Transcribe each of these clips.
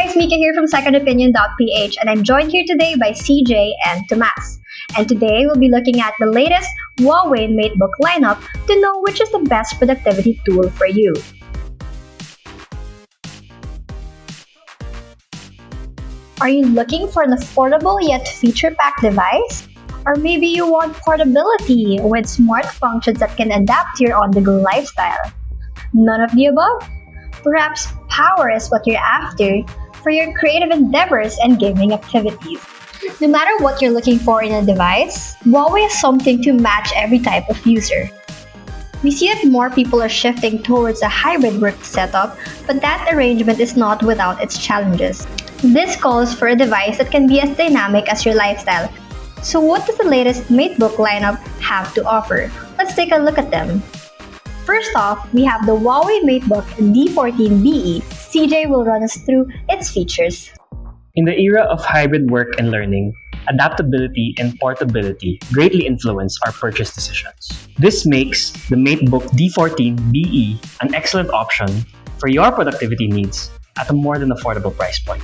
it's Mika here from secondopinion.ph, and I'm joined here today by CJ and Tomas. And today we'll be looking at the latest HUAWEI MateBook lineup to know which is the best productivity tool for you. Are you looking for an affordable yet feature-packed device? Or maybe you want portability with smart functions that can adapt to your on-the-go lifestyle? None of the above? Perhaps power is what you're after for your creative endeavors and gaming activities. No matter what you're looking for in a device, HUAWEI has something to match every type of user. We see that more people are shifting towards a hybrid work setup, but that arrangement is not without its challenges. This calls for a device that can be as dynamic as your lifestyle. So what does the latest MateBook lineup have to offer? Let's take a look at them. First off, we have the HUAWEI MateBook D14 BE. CJ will run us through its features. In the era of hybrid work and learning, adaptability and portability greatly influence our purchase decisions. This makes the MateBook D14 BE an excellent option for your productivity needs at a more than affordable price point.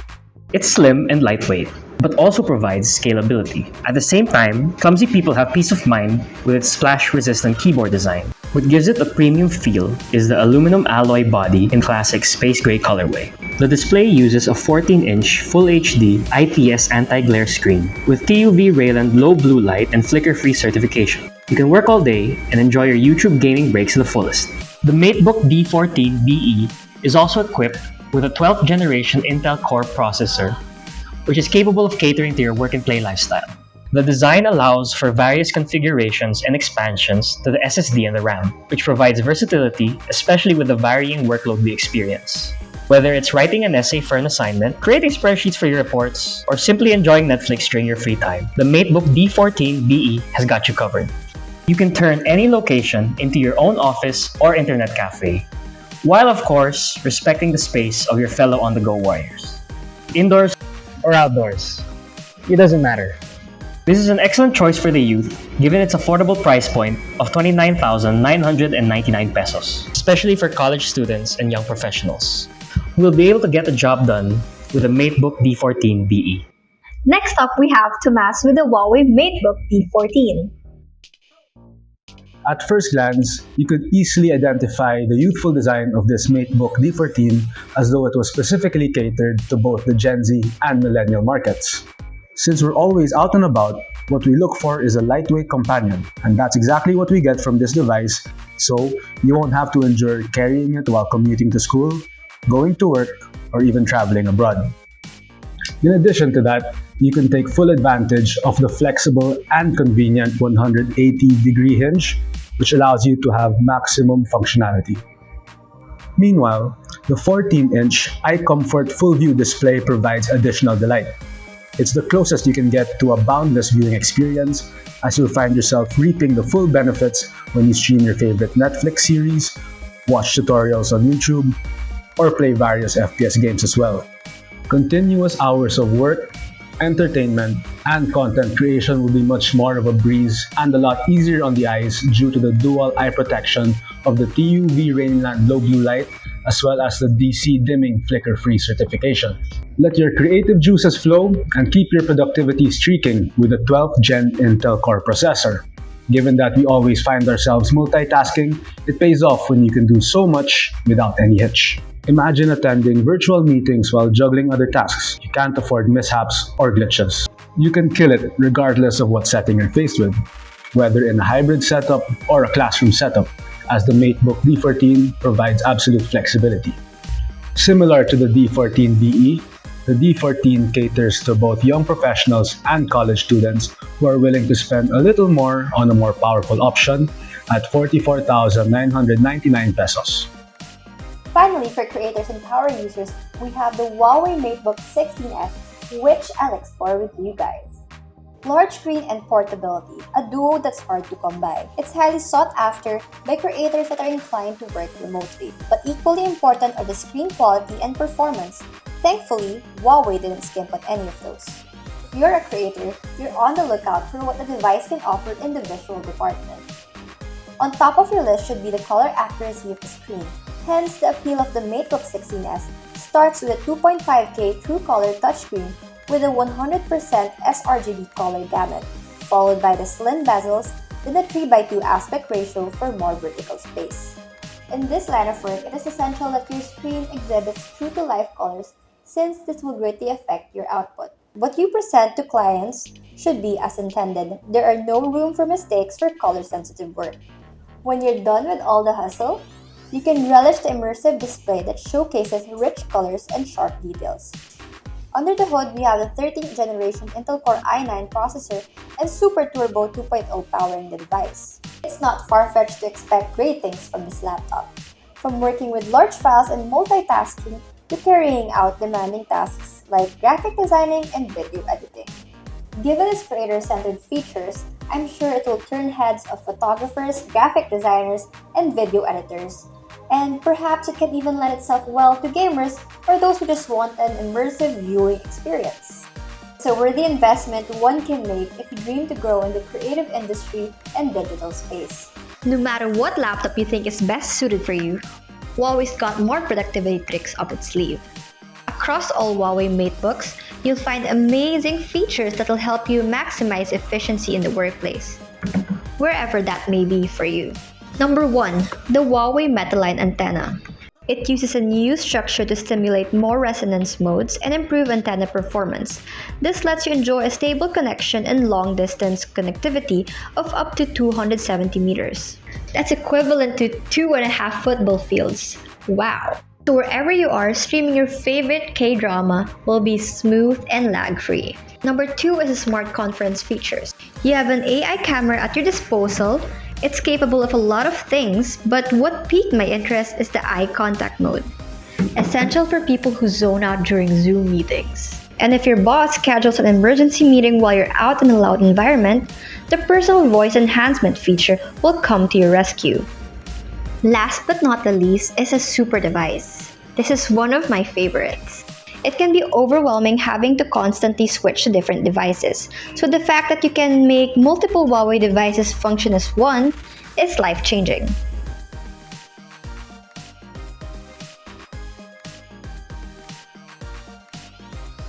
It's slim and lightweight, but also provides scalability. At the same time, clumsy people have peace of mind with its splash-resistant keyboard design. What gives it a premium feel is the aluminum alloy body in classic space gray colorway. The display uses a 14-inch Full HD IPS anti-glare screen with TUV Rayland low blue light and flicker-free certification. You can work all day and enjoy your YouTube gaming breaks to the fullest. The MateBook D14 BE is also equipped with a 12th generation Intel Core processor, which is capable of catering to your work and play lifestyle. The design allows for various configurations and expansions to the SSD and the RAM, which provides versatility, especially with the varying workload we experience. Whether it's writing an essay for an assignment, creating spreadsheets for your reports, or simply enjoying Netflix during your free time, the MateBook D14 BE has got you covered. You can turn any location into your own office or internet cafe, while of course, respecting the space of your fellow on-the-go warriors. Indoors or outdoors, it doesn't matter. This is an excellent choice for the youth, given its affordable price point of 29,999 pesos, especially for college students and young professionals who will be able to get the job done with a MateBook D14 BE. Next up, we have Tomas with the HUAWEI MateBook D14. At first glance, you could easily identify the youthful design of this MateBook D14 as though it was specifically catered to both the Gen Z and millennial markets. Since we're always out and about, what we look for is a lightweight companion, and that's exactly what we get from this device, so you won't have to endure carrying it while commuting to school, going to work, or even traveling abroad. In addition to that, you can take full advantage of the flexible and convenient 180-degree hinge, which allows you to have maximum functionality. Meanwhile, the 14-inch Eye Comfort Full View display provides additional delight. It's the closest you can get to a boundless viewing experience, as you'll find yourself reaping the full benefits when you stream your favorite Netflix series, watch tutorials on YouTube, or play various FPS games as well. Continuous hours of work, entertainment, and content creation will be much more of a breeze and a lot easier on the eyes due to the dual eye protection of the TUV Rainland low blue light as well as the DC dimming flicker-free certification. Let your creative juices flow and keep your productivity streaking with a 12th Gen Intel Core processor. Given that we always find ourselves multitasking, it pays off when you can do so much without any hitch. Imagine attending virtual meetings while juggling other tasks. You can't afford mishaps or glitches. You can kill it regardless of what setting you're faced with, whether in a hybrid setup or a classroom setup, as the MateBook D14 provides absolute flexibility. Similar to the D14 BE, the D14 caters to both young professionals and college students who are willing to spend a little more on a more powerful option at 44,999 pesos. Finally, for creators and power users, we have the HUAWEI MateBook 16S, which I'll explore with you guys. Large screen and portability, a duo that's hard to come by. It's highly sought after by creators that are inclined to work remotely. But equally important are the screen quality and performance. Thankfully, HUAWEI didn't skimp on any of those. If you're a creator, you're on the lookout for what the device can offer in the visual department. On top of your list should be the color accuracy of the screen. Hence, the appeal of the MateBook 16S starts with a 2.5K True Color touchscreen with a 100% sRGB color gamut, followed by the slim bezels, then a 3:2 aspect ratio for more vertical space. In this line of work, it is essential that your screen exhibits true-to-life colors since this will greatly affect your output. What you present to clients should be as intended. There are no room for mistakes for color-sensitive work. When you're done with all the hustle, you can relish the immersive display that showcases rich colors and sharp details. Under the hood, we have the 13th generation Intel Core i9 processor and Super Turbo 2.0 powering the device. It's not far-fetched to expect great things from this laptop. From working with large files and multitasking to carrying out demanding tasks like graphic designing and video editing. Given its creator-centered features, I'm sure it will turn heads of photographers, graphic designers, and video editors. And perhaps it can even lend itself well to gamers or those who just want an immersive viewing experience. It's a worthy investment one can make if you dream to grow in the creative industry and digital space. No matter what laptop you think is best suited for you, Huawei's got more productivity tricks up its sleeve. Across all Huawei MateBooks, you'll find amazing features that will help you maximize efficiency in the workplace, wherever that may be for you. Number 1. The Huawei Metaline antenna. It uses a new structure to stimulate more resonance modes and improve antenna performance. This lets you enjoy a stable connection and long-distance connectivity of up to 270 meters. That's equivalent to 2.5 football fields. Wow! So wherever you are, streaming your favorite K-drama will be smooth and lag-free. Number 2 is the smart conference features. You have an AI camera at your disposal. It's capable of a lot of things, but what piqued my interest is the eye contact mode, essential for people who zone out during Zoom meetings. And if your boss schedules an emergency meeting while you're out in a loud environment, the personal voice enhancement feature will come to your rescue. Last but not the least is a super device. This is one of my favorites. It can be overwhelming having to constantly switch to different devices, so the fact that you can make multiple Huawei devices function as one is life-changing.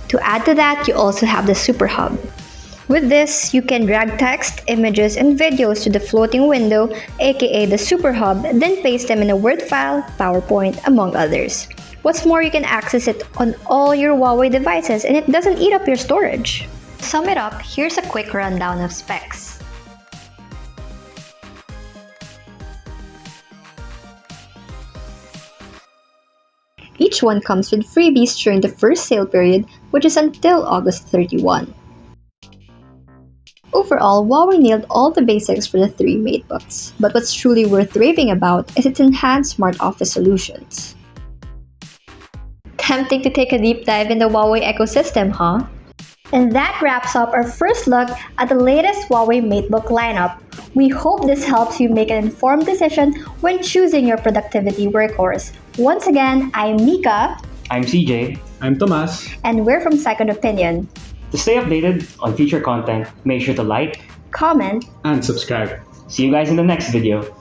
To add to that, you also have the Super Hub. With this, you can drag text, images, and videos to the floating window, aka the Super Hub, then paste them in a Word file, PowerPoint, among others. What's more, you can access it on all your Huawei devices and it doesn't eat up your storage. To sum it up, here's a quick rundown of specs. Each one comes with freebies during the first sale period, which is until August 31. Overall, Huawei nailed all the basics for the 3 MateBooks, but what's truly worth raving about is its enhanced smart office solutions. Tempting to take a deep dive in the Huawei ecosystem, huh? And that wraps up our first look at the latest Huawei MateBook lineup. We hope this helps you make an informed decision when choosing your productivity workhorse. Once again, I'm Mika. I'm CJ. I'm Tomas. And we're from Second Opinion. To stay updated on future content, make sure to like, Comment, And subscribe. see you guys in the next video.